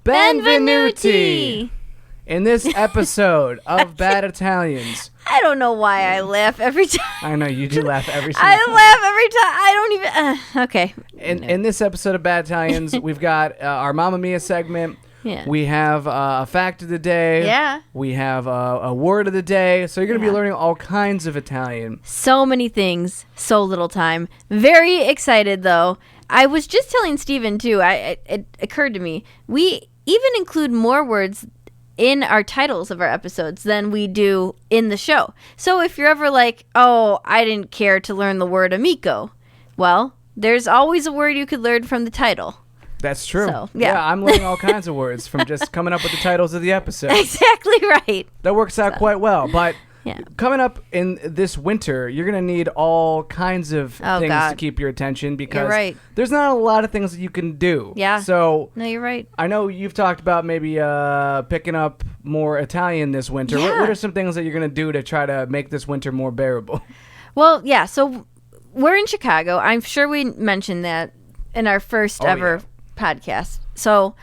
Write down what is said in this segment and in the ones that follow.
Benvenuti! In this episode of Bad Italians. I don't know why I laugh every time. I know, you do laugh every single time. I laugh every time. I don't even... okay. In this episode of Bad Italians, we've got our Mamma Mia segment. Yeah. We have a fact of the day. Yeah. We have a word of the day. So you're going to be learning all kinds of Italian. So many things, so little time. Very excited, though. I was just telling Steven, too. It occurred to me. We even include more words in our titles of our episodes than we do in the show. So if you're ever like, oh, I didn't care to learn the word amico, well, there's always a word you could learn from the title. That's true. So, yeah. I'm learning all kinds of words from just coming up with the titles of the episodes. Exactly right. That works out quite well. But yeah. Coming up in this winter, you're going to need all kinds of things to keep your attention because there's not a lot of things that you can do. Yeah. So no, you're right. I know you've talked about maybe picking up more Italian this winter. Yeah. What are some things that you're going to do to try to make this winter more bearable? Well, yeah. So we're in Chicago. I'm sure we mentioned that in our first ever podcast. So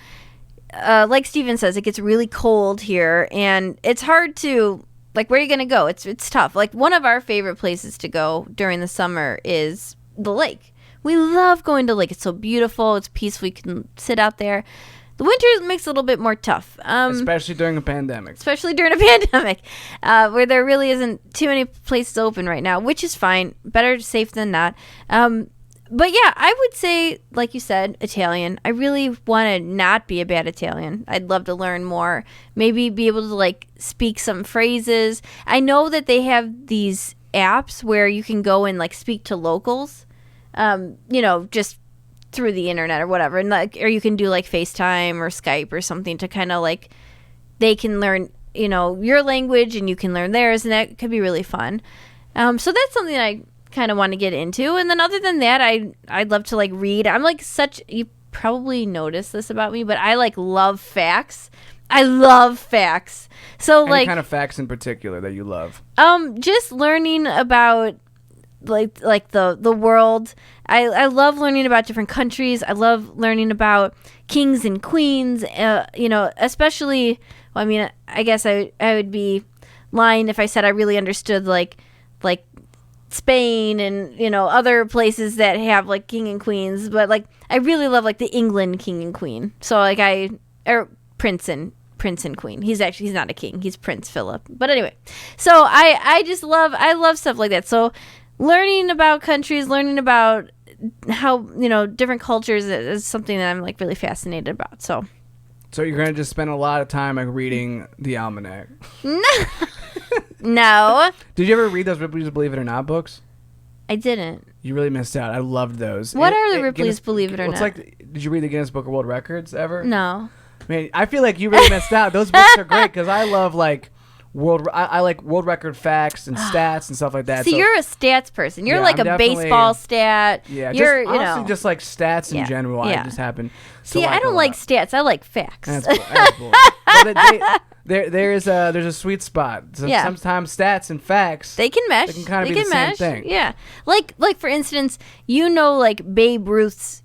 like Steven says, it gets really cold here and it's hard to, like, where are you going to go? It's tough. Like, one of our favorite places to go during the summer is the lake. We love going to the lake. It's so beautiful. It's peaceful. You can sit out there. The winter makes it a little bit more tough. Especially during a pandemic. Where there really isn't too many places open right now, which is fine. Better safe than not. But yeah, I would say, like you said, Italian. I really want to not be a bad Italian. I'd love to learn more. Maybe be able to, like, speak some phrases. I know that they have these apps where you can go and, like, speak to locals, just through the internet or whatever. And or you can do, like, FaceTime or Skype or something to kind of, like, they can learn, your language and you can learn theirs. And that could be really fun. So that's something that I kind of want to get into. And then other than that, I'd love to, like, read. I'm like you probably noticed this about me, but I, like, love facts. I love facts. So Any like kind of facts in particular that you love? Just learning about like the world. I love learning about different countries. I love learning about kings and queens, especially, well, I mean, I guess I would be lying if I said I really understood like Spain and other places that have like king and queens, but like I really love like the England king and queen. So like prince and queen. He's not a king. He's Prince Philip. But anyway, so I love stuff like that. So learning about countries, learning about how different cultures is something that I'm like really fascinated about. So you're gonna just spend a lot of time like reading the almanac. No. Did you ever read those Ripley's Believe It or Not books? I didn't. You really missed out. I loved those. What are the Ripley's Believe It or Not? Did you read the Guinness Book of World Records ever? No. Man, I feel like you really missed out. Those books are great because I love like I like world record facts and stats and stuff like that. So you're a stats person. You're like a baseball stat. Yeah, you're honestly just like stats in general. I just happen. See, I don't like stats. I like facts. That's cool. There's a sweet spot. Sometimes stats and facts they can mesh. They can kind of be the same thing. Yeah, like for instance, like Babe Ruth's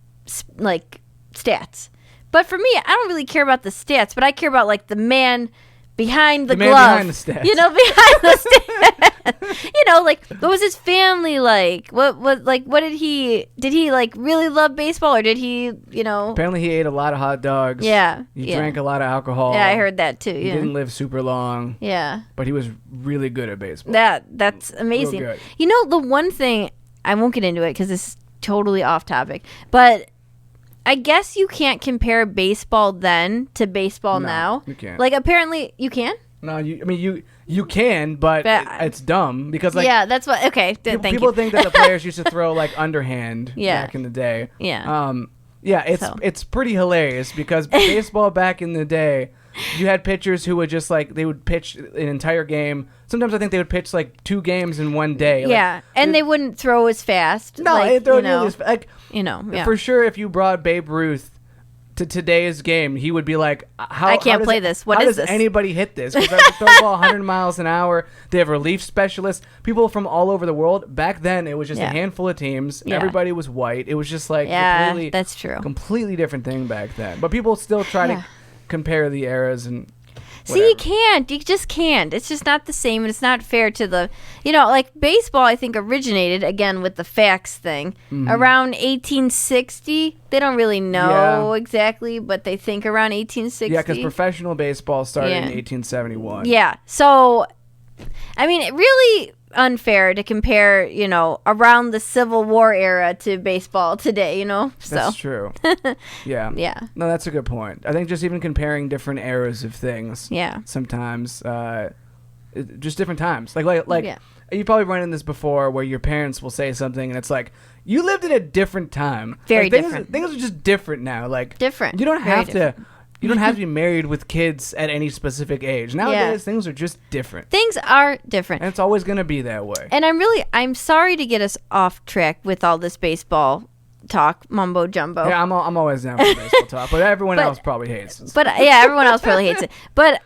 like stats, but for me, I don't really care about the stats. But I care about like the man behind the glove. Behind the stats. Behind the stats. Like what was his family like? What did he like really love baseball or did he, Apparently he ate a lot of hot dogs. Yeah. He drank a lot of alcohol. Yeah, I heard that too. He didn't live super long. Yeah. But he was really good at baseball. That's amazing. Real good. The one thing, I won't get into it because this is totally off topic, but I guess you can't compare baseball then to baseball now. You can't. Like apparently you can? No, you can, but it's dumb because like that's what. Okay, people think that the players used to throw like underhand back in the day. Yeah. It's pretty hilarious because baseball back in the day, you had pitchers who would just like they would pitch an entire game. Sometimes I think they would pitch like 2 games in one day. Yeah, and they wouldn't throw as fast. No, like, they throw nearly as fast. Like, for sure, if you brought Babe Ruth to today's game, he would be like, I can't play this. What is this? How does anybody hit this? Because they throw the ball 100 miles an hour. They have relief specialists, people from all over the world. Back then, it was just a handful of teams. Yeah. Everybody was white. It was just like that's true. Completely different thing back then. But people still try to compare the eras and. See, you can't. You just can't. It's just not the same, and it's not fair to the, like baseball, I think, originated, again, with the fax thing. Around 1860. They don't really know exactly, but they think around 1860. Yeah, because professional baseball started in 1871. Yeah. So, I mean, it really unfair to compare, around the Civil War era to baseball today, So. That's true. Yeah. Yeah. No, that's a good point. I think just even comparing different eras of things. Yeah. Sometimes, just different times. Like you probably run into this before where your parents will say something and it's like, you lived in a different time. Very different. Things are just different now. Like different. You don't Very have different. to. You don't have to be married with kids at any specific age. Nowadays, things are just different. Things are different. And it's always going to be that way. And I'm sorry to get us off track with all this baseball talk, mumbo jumbo. Yeah, I'm always down for baseball talk, but everyone else probably hates it. But everyone else probably hates it. But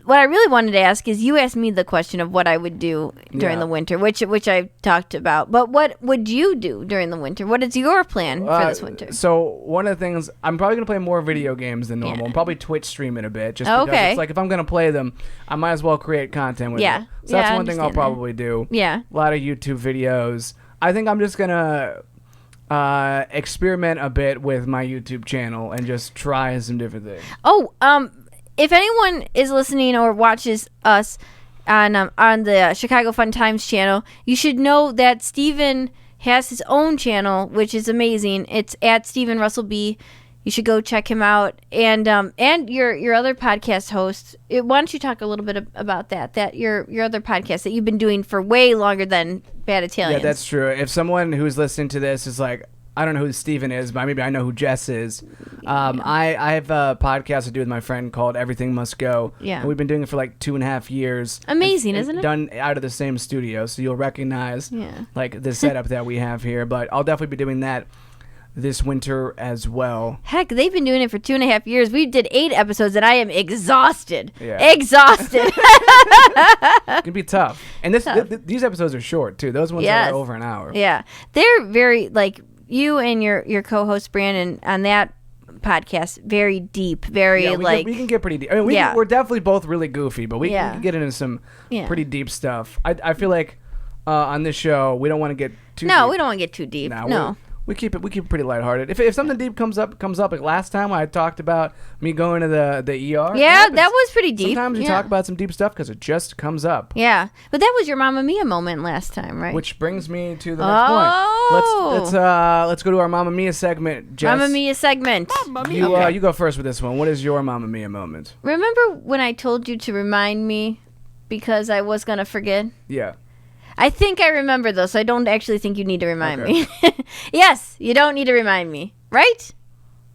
what I really wanted to ask is, you asked me the question of what I would do during the winter, which I talked about. But what would you do during the winter? What is your plan for this winter? So one of the things, I'm probably going to play more video games than normal. I'm probably Twitch stream it a bit. Just because it's like, if I'm going to play them, I might as well create content with it. So that's one thing I'll probably do. Yeah. A lot of YouTube videos. I think I'm just going to experiment a bit with my YouTube channel and just try some different things. If anyone is listening or watches us on the Chicago Fun Times channel, you should know that Steven has his own channel, which is amazing. It's at Steven Russell B. You should go check him out. And your other podcast host. Why don't you talk a little bit about that? That your other podcast that you've been doing for way longer than Bad Italians. Yeah, that's true. If someone who's listening to this is like, I don't know who Steven is, but maybe I know who Jess is. I have a podcast to do with my friend called Everything Must Go. Yeah. And we've been doing it for like 2.5 years. Amazing, isn't it? Done out of the same studio, so you'll recognize like the setup that we have here. But I'll definitely be doing that this winter as well. Heck, they've been doing it for 2.5 years. We did 8 episodes, and I am exhausted. Yeah. Exhausted. It can be tough. And these episodes are short, too. Those ones are over an hour. Yeah. They're very, like, you and your co-host, Brandon, on that podcast, very deep, very, we can get pretty deep. I mean, we're definitely both really goofy, but we can get into some pretty deep stuff. I feel like on this show, we don't want to get too deep. No, we don't want to get too deep. No. We keep it pretty lighthearted. If something deep comes up, like last time I talked about me going to the ER. Yeah, that was pretty deep. Sometimes you talk about some deep stuff because it just comes up. Yeah, but that was your Mamma Mia moment last time, right? Which brings me to the next point. Let's go to our Mamma Mia segment. Jess, Mamma Mia segment. Mamma Mia. You go first with this one. What is your Mamma Mia moment? Remember when I told you to remind me because I was gonna forget? Yeah. I think I remember, though, so I don't actually think you need to remind me. Yes, you don't need to remind me, right?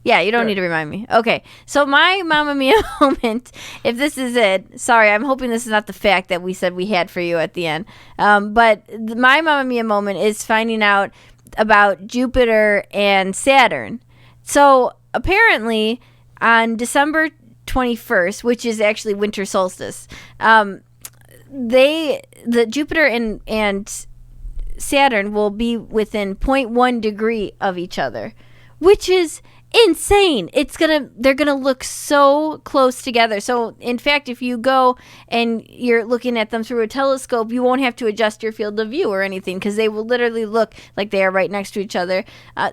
Yeah, you don't need to remind me. Okay, so my Mamma Mia moment, if this is it, sorry, I'm hoping this is not the fact that we said we had for you at the end, but my Mamma Mia moment is finding out about Jupiter and Saturn. So apparently on December 21st, which is actually winter solstice, the Jupiter and Saturn will be within 0.1 degree of each other, which is insane. They're gonna look so close together. So in fact, if you go and you're looking at them through a telescope, you won't have to adjust your field of view or anything because they will literally look like they are right next to each other.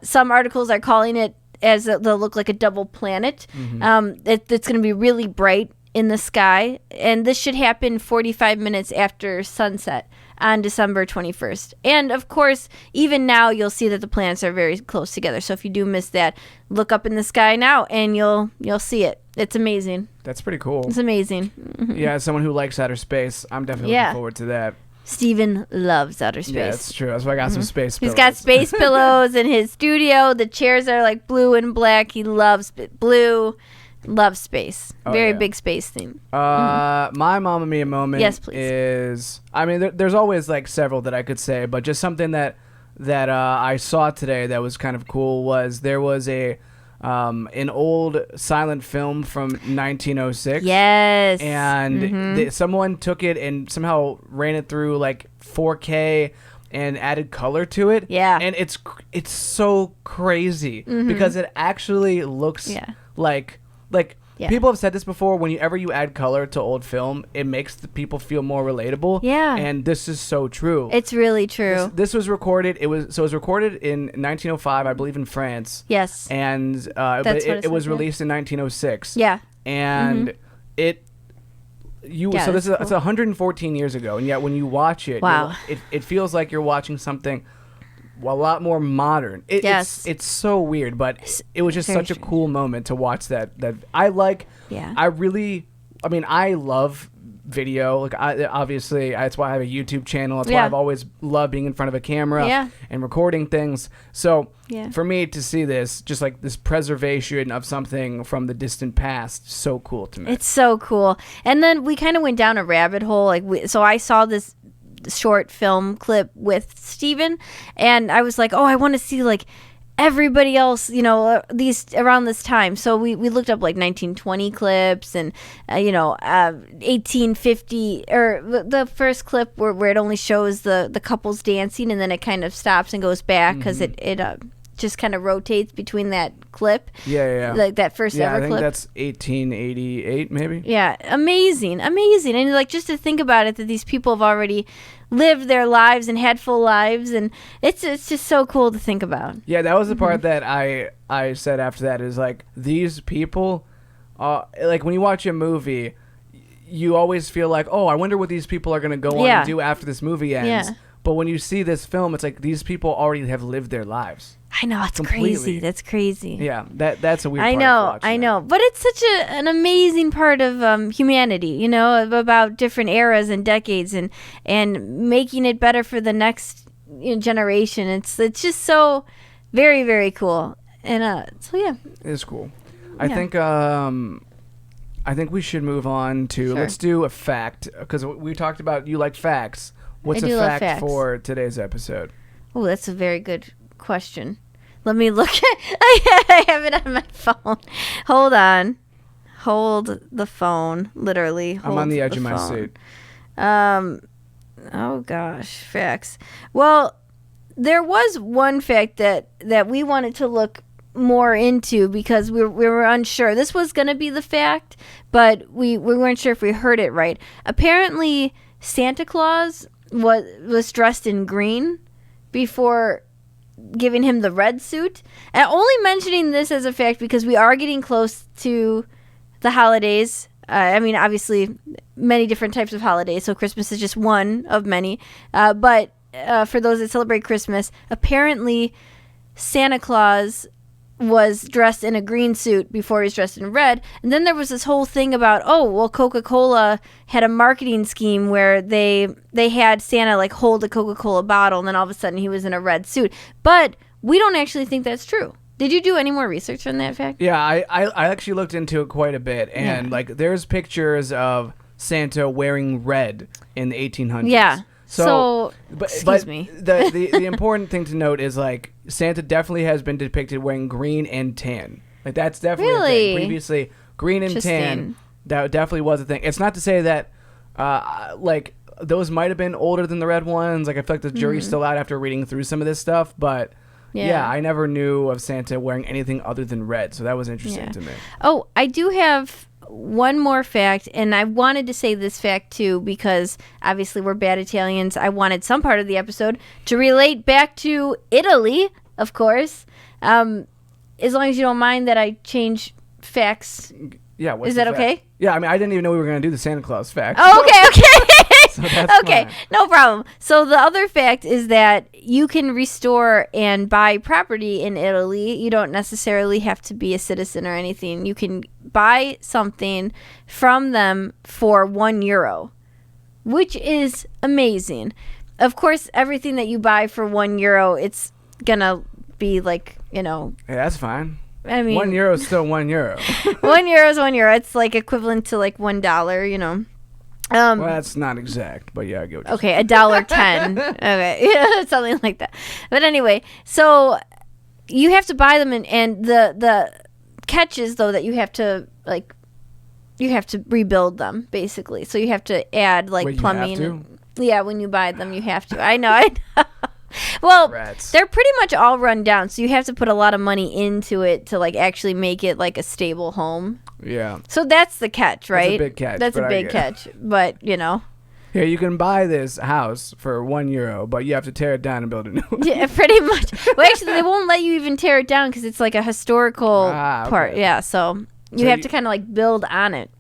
Some articles are calling it as they'll look like a double planet. It's going to be really bright in the sky, and this should happen 45 minutes after sunset on December 21st. And of course, even now you'll see that the planets are very close together. So if you do miss that, look up in the sky now and you'll see it. It's amazing. That's pretty cool. It's amazing. Yeah, as someone who likes outer space, I'm definitely looking forward to that. Steven loves outer space. Yeah, that's true. That's why I got some space pillows. He's got space pillows in his studio. The chairs are like blue and black. He loves blue. Love space. Very big space theme. My Mamma Mia moment is, I mean, there's always like several that I could say, but just something that I saw today that was kind of cool was there was an old silent film from 1906. Yes. And someone took it and somehow ran it through like 4K and added color to it. Yeah. And it's so crazy because it actually looks like Yeah. People have said this before. Whenever you add color to old film, it makes the people feel more relatable. Yeah. And this is so true. It's really true. This was recorded. It was recorded in 1905, I believe, in France. Yes. And That's but what it was says, yeah. released in 1906. Yeah. And Yeah, so this is that's it's cool. 114 years ago, and yet when you watch it, Wow. it feels like you're watching something a lot more modern. Yes. It's so weird, but it was just Very such a strange. cool moment to watch that I like. Yeah. I love video. Like obviously that's why I have a YouTube channel. That's why Yeah. I've always loved being in front of a camera Yeah. and recording things. So Yeah. for me to see this, just like this preservation of something from the distant past, so cool to me. It's so cool. And then we kind of went down a rabbit hole. So I saw this short film clip with Steven, and I was like, oh, I want to see like everybody else, these around this time. So we looked up like 1920 clips and 1850, or the first clip where it only shows the couples dancing, and then it kind of stops and goes back because it just kind of rotates between that clip. Yeah. Like that first Yeah, ever I think clip. that's 1888, maybe. Yeah, amazing. And like just to think about it, that these people have already lived their lives and had full lives, and it's just so cool to think about. Yeah, that was the part that I said after that is like these people, like when you watch a movie, you always feel like, oh, I wonder what these people are gonna go on and do after this movie ends. Yeah. But when you see this film, it's like these people already have lived their lives. I know, it's Completely. crazy. That's crazy. Yeah, that's a weird. I part know, of watching I that. know, but it's such an amazing part of humanity, about different eras and decades, and making it better for the next generation. It's just so very, very cool, and so yeah. It's cool. Yeah. I think we should move on to Sure. let's do a fact, because we talked about you like facts. What's I a do love fact facts. for today's episode? Oh, that's a very good question. Let me look. I have it on my phone. Hold on. Hold the phone. Literally. I'm on the edge of my phone. seat. Oh gosh, facts. Well, there was one fact that we wanted to look more into because we were unsure. This was going to be the fact, but we weren't sure if we heard it right. Apparently, Santa Claus was dressed in green before giving him the red suit. And only mentioning this as a fact because we are getting close to the holidays. Obviously, many different types of holidays, so Christmas is just one of many. But for those that celebrate Christmas, apparently Santa Claus was dressed in a green suit before he was dressed in red. And then there was this whole thing about, Coca-Cola had a marketing scheme where they had Santa like hold a Coca-Cola bottle, and then all of a sudden he was in a red suit. But we don't actually think that's true. Did you do any more research on that fact? Yeah, I actually looked into it quite a bit, and there's pictures of Santa wearing red in the 1800s. Yeah. So but me. the important thing to note is like Santa definitely has been depicted wearing green and tan. Like that's definitely a Really? thing. Previously, green and tan, Interesting. that definitely was a thing. It's not to say that like those might have been older than the red ones. Like I feel like the jury's still out after reading through some of this stuff, but yeah, I never knew of Santa wearing anything other than red, so that was interesting to me. Oh, I do have one more fact, and I wanted to say this fact too because obviously we're bad Italians. I wanted some part of the episode to relate back to Italy, of course. As long as you don't mind that I change facts. Yeah, what's Is the that fact? okay? Yeah, I mean, I didn't even know we were going to do the Santa Claus fact. Oh, okay. So that's Okay, fine. no problem. So the other fact is that you can restore and buy property in Italy. You don't necessarily have to be a citizen or anything. You can buy something from them for €1, which is amazing. Of course, everything that you buy for €1, it's gonna be like, Yeah, that's fine. I mean, €1 is still €1. €1 is €1. It's like equivalent to like $1. Well, that's not exact, but yeah, I get what you're Okay, $1.10. Okay, yeah, something like that. But anyway, so you have to buy them, and the catch is though that you have to rebuild them basically. So you have to add like Wait, you plumbing. have to? Yeah, when you buy them, you have to. I know. Well, Rats. they're pretty much all run down, so you have to put a lot of money into it to like actually make it like a stable home. Yeah. So that's the catch, right? That's a big catch. That's but a I big get it. catch. But, you know. Here, you can buy this house for €1, but you have to tear it down and build a new one. Yeah, pretty much. Well, actually, they won't let you even tear it down because it's like a historical Okay. part. Yeah, so you have to kind of like build on it.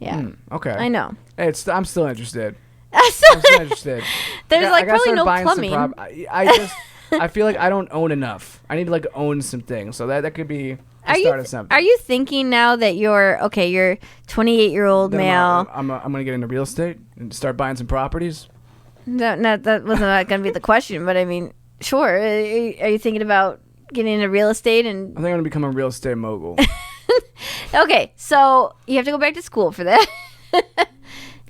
Yeah. Okay. I know. Hey, I'm still interested. I'm still interested. There's I like gotta probably start no buying some plumbing. I feel like I don't own enough. I need to like own some things, so that could be the start of something. Are you thinking now that you're 28-year-old Then male? I'm gonna get into real estate and start buying some properties. No, that wasn't going to be the question, but I mean, sure. Are you thinking about getting into real estate? And I think I'm gonna become a real estate mogul. okay, so you have to go back to school for that.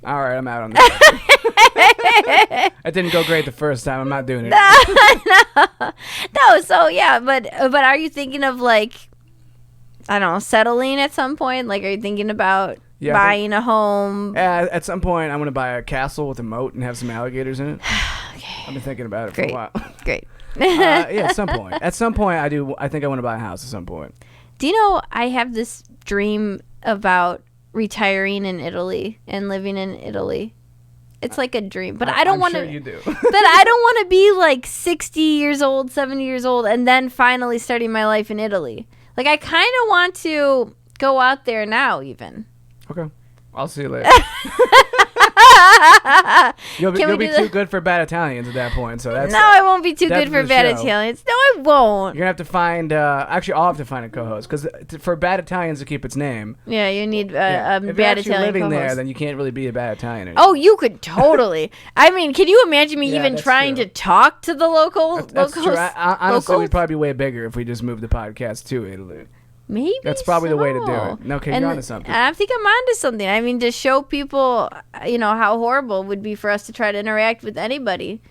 All right, I'm out on that. It didn't go great the first time. I'm not doing it. No, so yeah, but are you thinking of like, I don't know, settling at some point? Like, are you thinking about buying a home? At some point, I'm gonna buy a castle with a moat and have some alligators in it. Okay. I've been thinking about it for a while. Great. Yeah, at some point. At some point, I think I want to buy a house at some point. Do you know I have this dream about retiring in Italy and living in Italy? It's like a dream, but I don't want to. Sure you do. But I don't want to be like 60 years old, 70 years old, and then finally starting my life in Italy. Like, I kind of want to go out there now, even. Okay. I'll see you later. You'll be too good for bad Italians at that point. So that's no, I won't be too good for for the bad show. Italians. No, I won't. You're gonna have to find. Actually, I'll have to find a co-host because for bad Italians to keep its name. Yeah, you need Yeah. a If you're bad actually Italian living co-host. there, then you can't really be a bad Italian anymore. Oh, you could totally. I mean, can you imagine me Yeah, even that's trying true. to talk to the locals? That's true. Honestly, locals? we'd probably be way bigger if we just moved the podcast to Italy. Maybe That's probably the way to do so. it. Okay, And you're onto something. I think I'm onto something. I mean, to show people, how horrible it would be for us to try to interact with anybody.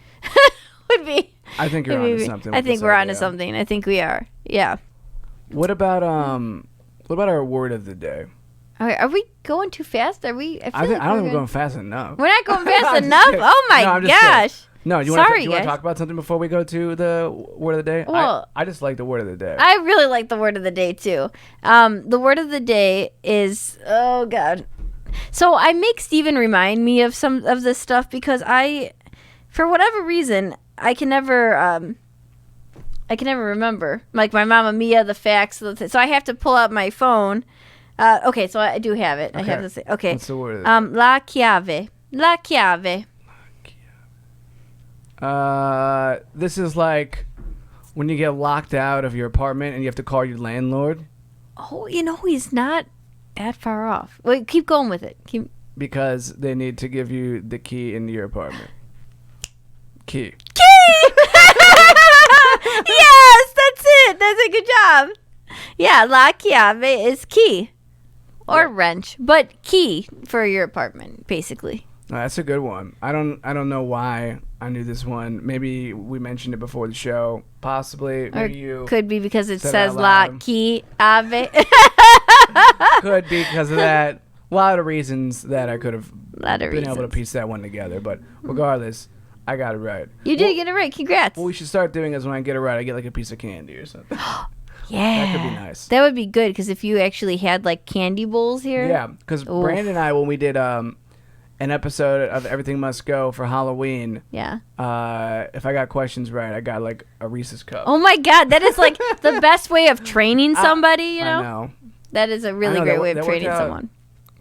would be. I think you're onto something. I with think this we're onto idea. something. I think we are. Yeah. What about our word of the day? Okay, are we going too fast? Are we? I don't think we're going fast enough. We're not going fast I'm just enough. kidding. Oh my No, I'm just gosh. kidding. No, do you want Sorry, to guys. talk about something before we go to the word of the day? Well, I just like the word of the day. I really like the word of the day too. The word of the day is, oh god. So I make Steven remind me of some of this stuff because for whatever reason, I can never remember. Like my Mamma Mia, the facts. So I have to pull out my phone. Okay, so I do have it. Okay. I have to say. Okay. What's the word of the day? La chiave. La chiave. This is like when you get locked out of your apartment and you have to call your landlord Oh, he's not that far off. Wait, keep going with it. because they need to give you the key into your apartment. Key. Yes, that's it. That's a good job. Yeah, la chiave is key. Or wrench, but key for your apartment, basically. That's a good one. I don't know why I knew this one. Maybe we mentioned it before the show. Possibly. Maybe you Could be because it said says out la loud. chiave. could be because of that. A lot of reasons that I could have Lot of been able to reasons. piece that one together. But regardless, I got it right. You did get it right. Congrats. What we should start doing is when I get it right, I get like a piece of candy or something. Yeah. That could be nice. That would be good because if you actually had like candy bowls here. Yeah, because Oof. Brandon and I, when we did an episode of Everything Must Go for Halloween, Yeah. if I got questions right, I got like a Reese's cup. Oh my God. That is like the best way of training somebody, you know? I know. That is a really I know, great that way wo- of that worked training out. someone.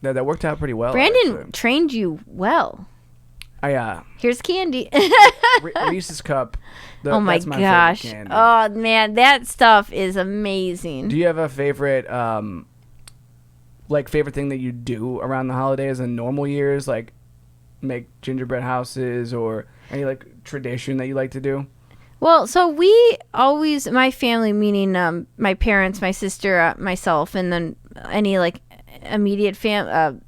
That worked out pretty well. Brandon actually. trained you well. Here's candy. Reese's cup. Oh my that's my gosh. favorite candy. Oh man, that stuff is amazing. Do you have a favorite, favorite thing that you do around the holidays and normal years, like make gingerbread houses or any like tradition that you like to do? Well, so we always, my family, meaning my parents, my sister, myself, and then any like immediate family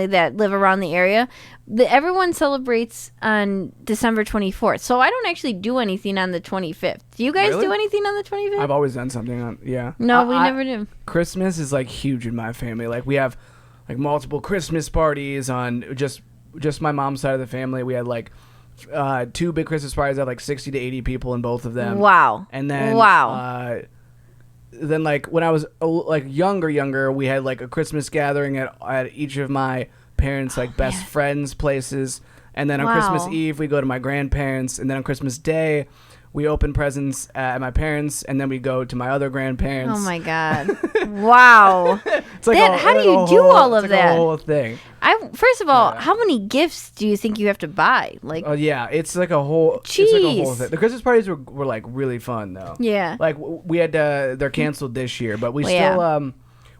that live around the area, everyone celebrates on December 24th. So I don't actually do anything on the 25th. Do you guys Really? do anything on the 25th? I've always done something on, yeah. No, we never do. Christmas is like huge in my family. Like we have like multiple Christmas parties on just my mom's side of the family. We had like two big Christmas parties that had like 60 to 80 people in both of them. Wow. And then then like when I was like younger, we had like a Christmas gathering at each of my parents' like best friends' places. And then on Christmas Eve, we go to my grandparents. And then on Christmas Day, we open presents at my parents, and then we go to my other grandparents. Oh my God! Wow. It's like how do you do all of that? A whole thing. First of all, how many gifts do you think you have to buy? Like, oh yeah, it's like a whole. Jeez. It's like a whole thing. The Christmas parties were like really fun though. Yeah. Like we had they're canceled this year, but we still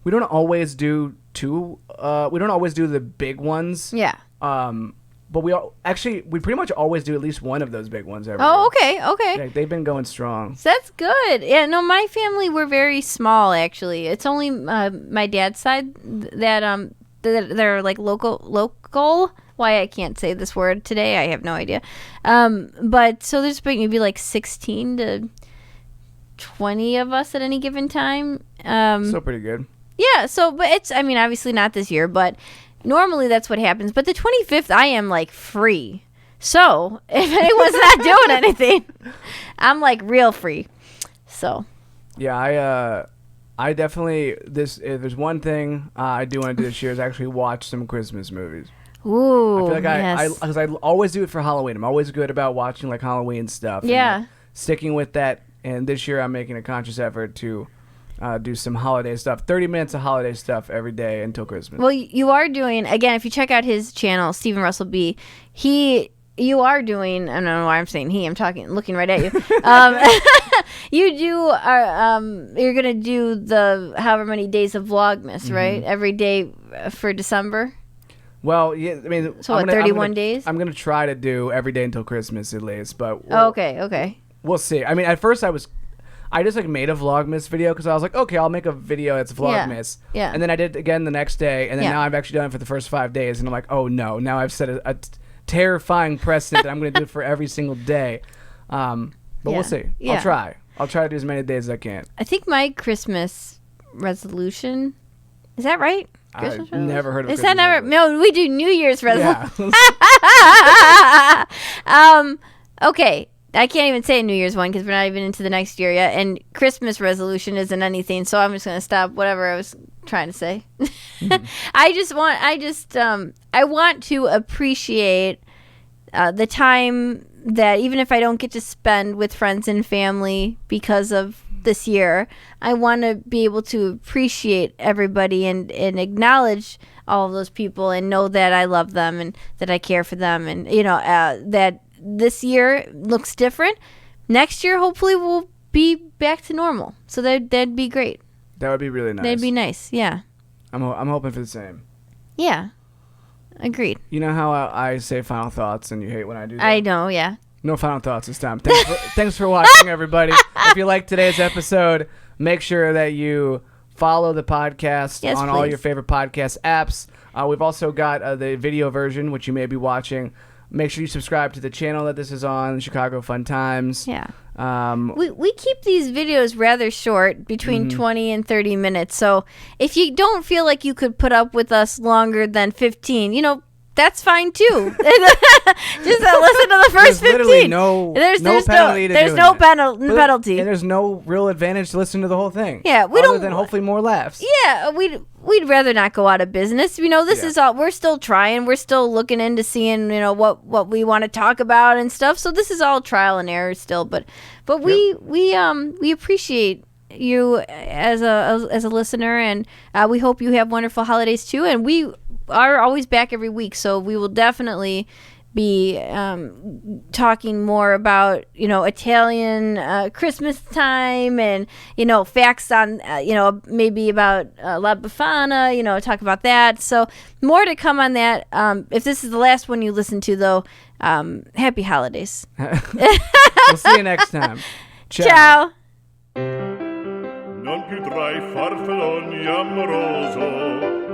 we don't always do we don't always do the big ones. Yeah. But we pretty much always do at least one of those big ones every year. Oh, okay. Yeah, they've been going strong. So that's good. Yeah, no, my family were very small actually. It's only my dad's side that they're like local. Why I can't say this word today, I have no idea. But so there's maybe like 16 to 20 of us at any given time. So pretty good. Yeah. So, but it's obviously not this year, but. Normally that's what happens, but the 25th I am like free. So if anyone's not doing anything, I'm like real free. So yeah, I definitely if there's one thing I do want to do this year is actually watch some Christmas movies. Ooh, I feel like yes. because I always do it for Halloween. I'm always good about watching like Halloween stuff. Yeah, and, like, sticking with that. And this year I'm making a conscious effort to. Do some holiday stuff. 30 minutes of holiday stuff every day until Christmas. Well, you are doing, again, if you check out his channel, Stephen Russell B, you are doing, I don't know why I'm saying he, I'm looking right at you. You're going to do the however many days of Vlogmas, right? Every day for December? Well, yeah, I mean. So 31 days? I'm going to try to do every day until Christmas at least, but. Okay. We'll see. I mean, at first I just like made a Vlogmas video because I was like, okay, I'll make a video that's Vlogmas. Yeah. And then I did it again the next day, and then now I've actually done it for the first 5 days, and I'm like, oh no, now I've set a terrifying precedent that I'm going to do it for every single day. But we'll see. Yeah. I'll try to do as many days as I can. I think my Christmas resolution, is that right? I've never heard of Is Christmas that never? No, we do New Year's resolution. Yeah. Okay. I can't even say a New Year's one because we're not even into the next year yet. And Christmas resolution isn't anything, so I'm just going to stop whatever I was trying to say. Mm-hmm. I want to appreciate the time that even if I don't get to spend with friends and family because of this year, I want to be able to appreciate everybody and acknowledge all of those people and know that I love them and that I care for them and, that this year looks different. Next year, hopefully, we'll be back to normal. So that'd be great. That would be really nice. That'd be nice. Yeah. I'm hoping for the same. Yeah. Agreed. You know how I say final thoughts and you hate when I do that? I know, yeah. No final thoughts this time. Thanks for watching, everybody. If you like today's episode, make sure that you follow the podcast on all your favorite podcast apps. We've also got the video version, which you may be watching. Make sure you subscribe to the channel that this is on, Chicago Fun Times. Yeah. We keep these videos rather short, between 20 and 30 minutes. So if you don't feel like you could put up with us longer than 15, that's fine too. Just listen to the first 15. Literally no penalty. There's no penalty. And there's no real advantage to listen to the whole thing. Yeah, other than hopefully more laughs. Yeah, we'd rather not go out of business. This is all. We're still trying. We're still looking into seeing what we want to talk about and stuff. So this is all trial and error still. But we appreciate you as a listener, and we hope you have wonderful holidays too. And we are always back every week, so we will definitely be talking more about Italian Christmas time and facts on maybe about La Befana, talk about that. So more to come on that. If this is the last one you listen to, though, happy holidays. We'll see you next time. Ciao. Non più tra i farfalloni amoroso